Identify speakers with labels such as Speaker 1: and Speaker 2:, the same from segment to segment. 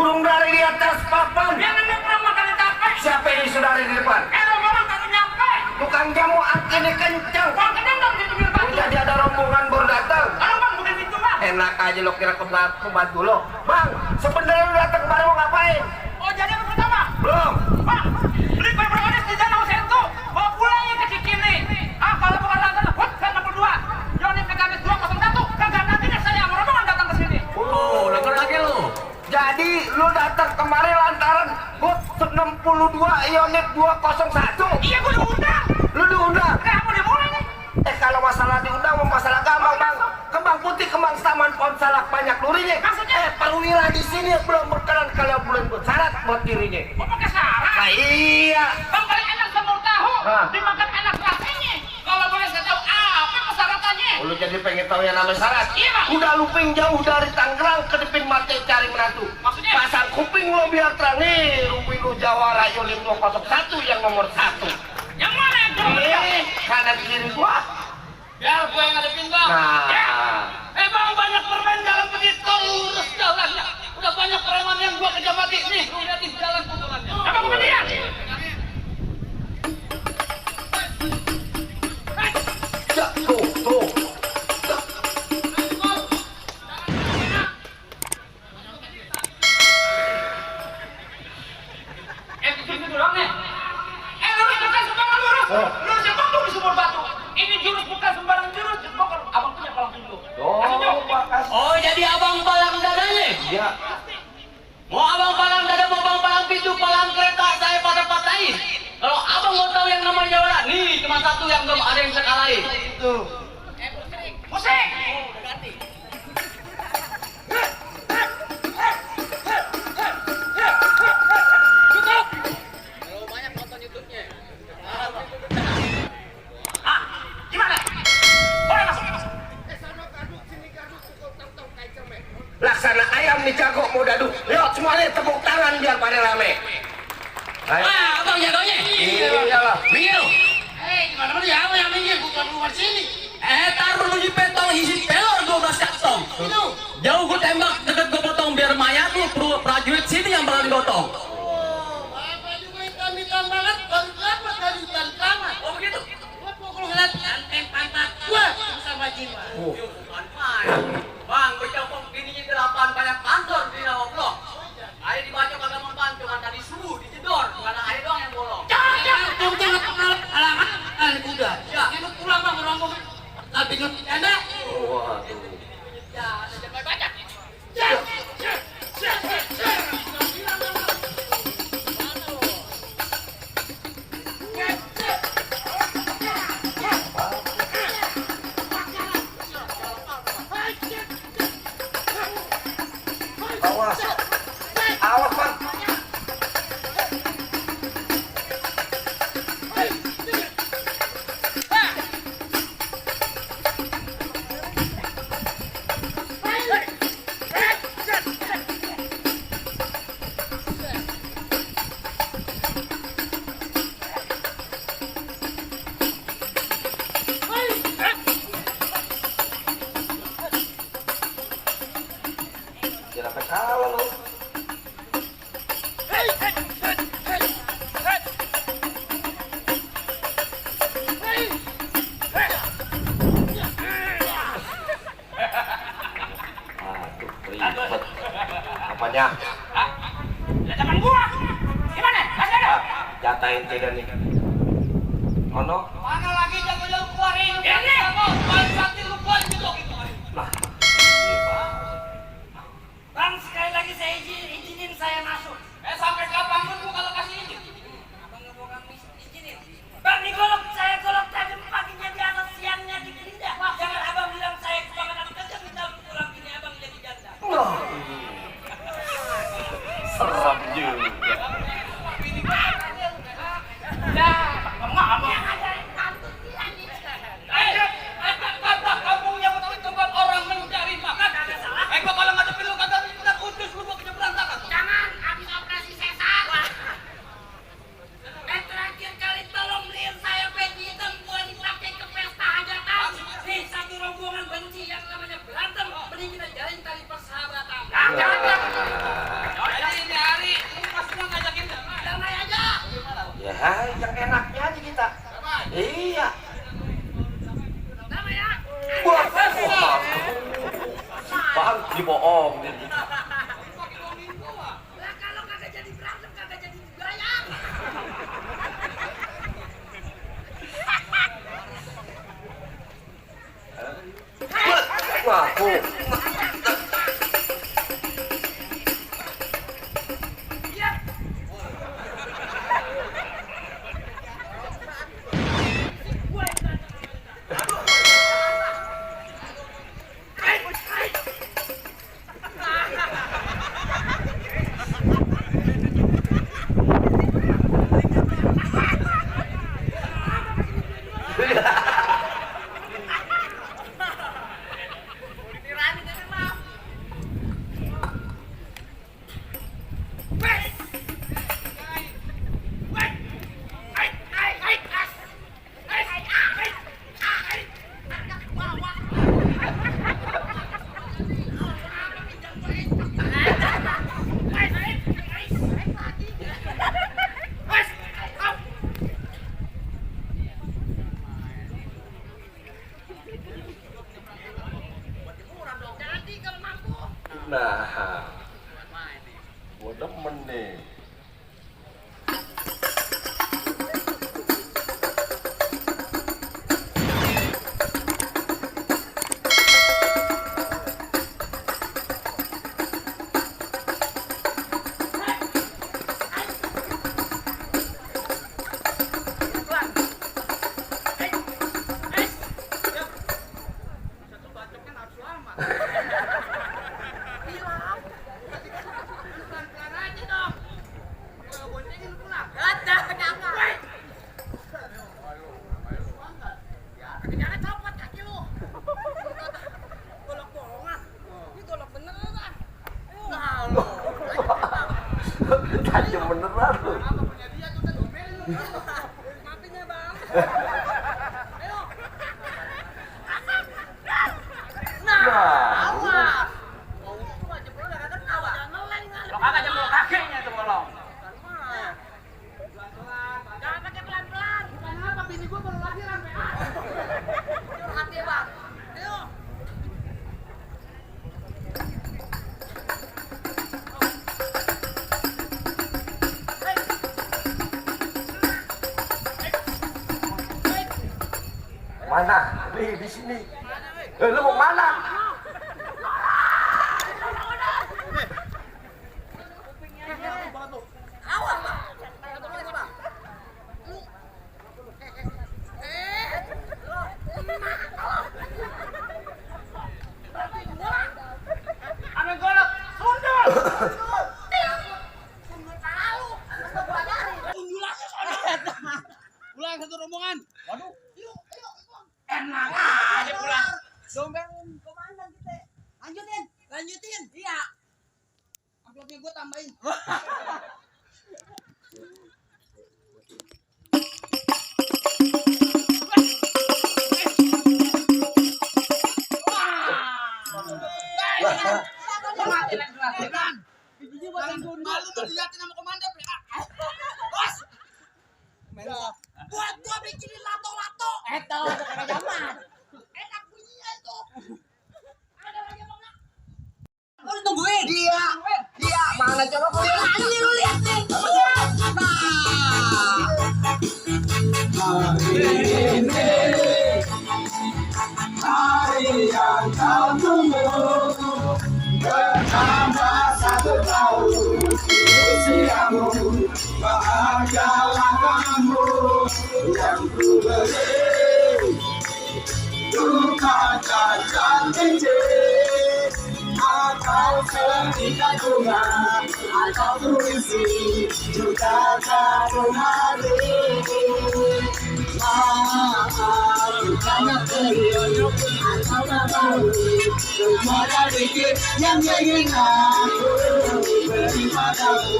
Speaker 1: burung dari di atas papan.
Speaker 2: Yang namanya kurang makan capek.
Speaker 1: Siapa ini saudara di depan?
Speaker 2: Rombongan kagak nyampe.
Speaker 1: Tukang jamu ini kencang.
Speaker 2: Bang kencang dong di pinggir batu.
Speaker 1: Jadi ada rombongan baru datang.
Speaker 2: Halo bang, bukan itu bang.
Speaker 1: Enak aja lo kira pembantu lo. Bang, sebenarnya lo datang kemari mau ngapain?
Speaker 2: Oh jadi apa pertama?
Speaker 1: Belum.
Speaker 2: Bang, beli paper di Danau Sentu. Bawa pulangnya ke Cikini. Kalau bukan langgan, hut kan 62. Yoni PKB 201. Kagak nantinya saya sama rombongan datang ke sini.
Speaker 1: Oh, denger lagi lo. Jadi lo datang kemari lantaran hut 62 unit 201.
Speaker 2: Iya, gua diundang.
Speaker 1: Lo diundang.
Speaker 2: Kamu dimulai nih.
Speaker 1: Kalau masalah diundang mau masalah gampang bang. Kembang putih, kembang taman, pohon salak banyak lurinya.
Speaker 2: Maksudnya?
Speaker 1: Perwira di sini belum berkenan kalau belum bersyarat buat dirinya.
Speaker 2: Mau pakai syarat?
Speaker 1: Nah iya.
Speaker 2: Bang paling enak semur tahu.
Speaker 1: Hah?
Speaker 2: Dimakan enak rasanya. Kalau boleh saya tahu apa persyaratannya?
Speaker 1: Lu jadi pengen tahu yang namanya syarat?
Speaker 2: Iya, Bang.
Speaker 1: Udah luping jauh dari Tangerang ke Depin Mate cari menantu.
Speaker 2: Maksudnya?
Speaker 1: Pasang kuping lo biar terang nih. Rumpi lu Jawa Rayon 501 yang nomor 1.
Speaker 2: Yang mana yang belum
Speaker 1: Kanan kiri gua.
Speaker 2: biar gue yang ngadepin bang.
Speaker 1: Nah.
Speaker 2: Ya. Bang banyak permen jalan begitu lurus jalannya. Udah banyak preman yang gua kerja mati nih. Lu liatin jalan pukulannya. Apa kemudian?
Speaker 1: Ya, tuh.
Speaker 2: Gitu doang nih. Lurus bukan sembarang lurus.
Speaker 1: Oh.
Speaker 2: Lurus yang bang di sumur batu. Ini jurus bukan sembarang jurus. Abang punya palang pintu.
Speaker 1: Oh,
Speaker 2: jadi abang palang dadanya?
Speaker 1: ya.
Speaker 2: Mau abang palang dada, mau abang palang pintu, palang kereta, saya patah-patahin. Kalau abang mau tahu yang namanya Jawa, nih cuma satu yang belum ada yang bisa kalahin.
Speaker 1: Tuh.
Speaker 2: Musik! Cukup! Terlalu banyak nonton YouTube-nya. Gimana? Boleh masuk.
Speaker 1: Laksana ayam nih jago mau dadu. Yuk semuanya tepuk tangan biar pada rame. Ayo.
Speaker 2: Abang jagonya?
Speaker 1: Iyalah.
Speaker 2: Minggir. Gimana mana ya? Yang minggir bukan rumah sini. Taruh lu di petong isi pelor 12 kantong. Jauh gua tembak, deket gua potong biar mayat lu prajurit sini yang berani gotong.
Speaker 3: Apa juga hitam-hitam banget, baru dapat dari hutan kamar.
Speaker 2: Oh begitu?
Speaker 3: Gua pukul ngeliat ganteng pantat gua sama jiwa.
Speaker 2: Bang, gue coba bininya 8 banyak kantor di Nawang Blok. Ayo dibaca kagak mempan, cuma tadi subuh dijedor, karena air doang yang bolong.
Speaker 3: Jangan kenal alamat udah.
Speaker 2: Ya.
Speaker 3: Kita pulang bang rombong. Tapi ngerti anda?
Speaker 1: Waduh.
Speaker 2: Ya, ada jembat baca.
Speaker 1: Awas. Awas bang. Kenapa kalah lo? Aduh, ribet. Apanya?
Speaker 2: Teman gua. Gimana? Masih ada?
Speaker 1: Jatahin tidak nih. Ono?
Speaker 2: Mana lagi jago-jago keluarin? Ini. Paling sakti lu keluarin gitu.
Speaker 1: Lah. Iya, Pak.
Speaker 3: Bang sekali lagi saya izinin saya masuk.
Speaker 2: Sampai kapan pun gua kalau kasih izin.
Speaker 3: Abang nggak mau kami izinin. Bang digolok saya golok tadi paginya di atas siangnya di gerinda. Jangan abang bilang saya kebangetan kerja minta pulang ini abang jadi janda.
Speaker 1: Wah. Serem juga.
Speaker 2: Abang. Kata kampungnya betul tempat orang mencari makan. Gua kalau ngadepin lu kagak bisa kudus lu gua berantakan.
Speaker 3: Jangan habis operasi sesar. Terakhir kali tolong beliin saya peci hitam gua dipakai ke pesta hajatan. Nih satu rombongan benci yang namanya berantem. Mending kita jalin tali persahabatan.
Speaker 2: Jangan.
Speaker 1: demen nih. Tajam beneran lu.
Speaker 3: Maafin ya bang.
Speaker 1: Nah,
Speaker 3: Lo kagak jempol kakinya tuh bolong. Jangan pakai pelan-pelan. Bukan apa, bini gua baru lahiran, Pak. Curhat ya, Bang. Ayo.
Speaker 1: mana? Nih di sini. Lu mau mana?
Speaker 3: Awas, Bang. Ame golok, sundul.
Speaker 2: Pulang satu rombongan. Waduh.
Speaker 3: Enak aja pulang.
Speaker 2: Dompet komandan kita. Lanjutin. Iya. Amplopnya gue tambahin. Malu tuh dilihatin sama komandan. Bos. Buat gua bikinin lato-lato.
Speaker 3: Eto, bukan zaman.
Speaker 2: Enak bunyinya itu.
Speaker 3: Ada lagi apa enggak?
Speaker 2: Lu tungguin.
Speaker 1: Dia mana coba gua lihat.
Speaker 3: Ini lu lihat nih.
Speaker 1: Hari yang kau tunggu bertambah 1 tahun usiamu, bahagialah kamu yang ku beri duka dan cincin atau setingkat bunga atau puisi juga satu hari. Bukannya beri atau baru semua dari yang ingin aku beri padamu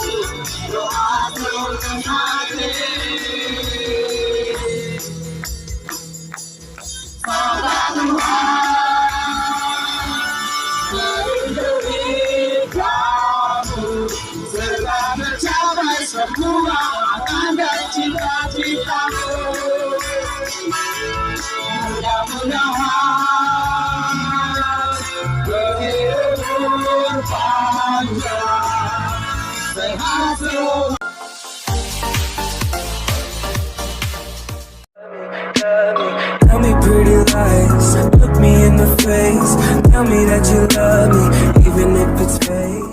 Speaker 1: doa tulus hati. Semoga Tuhan melindungi kamu serta mencapai semua angan dan cita-citamu. Mudah-mudahan berumur panjang, sehat selalu.
Speaker 4: Tell me pretty lies, look me in the face. Tell me that you love me,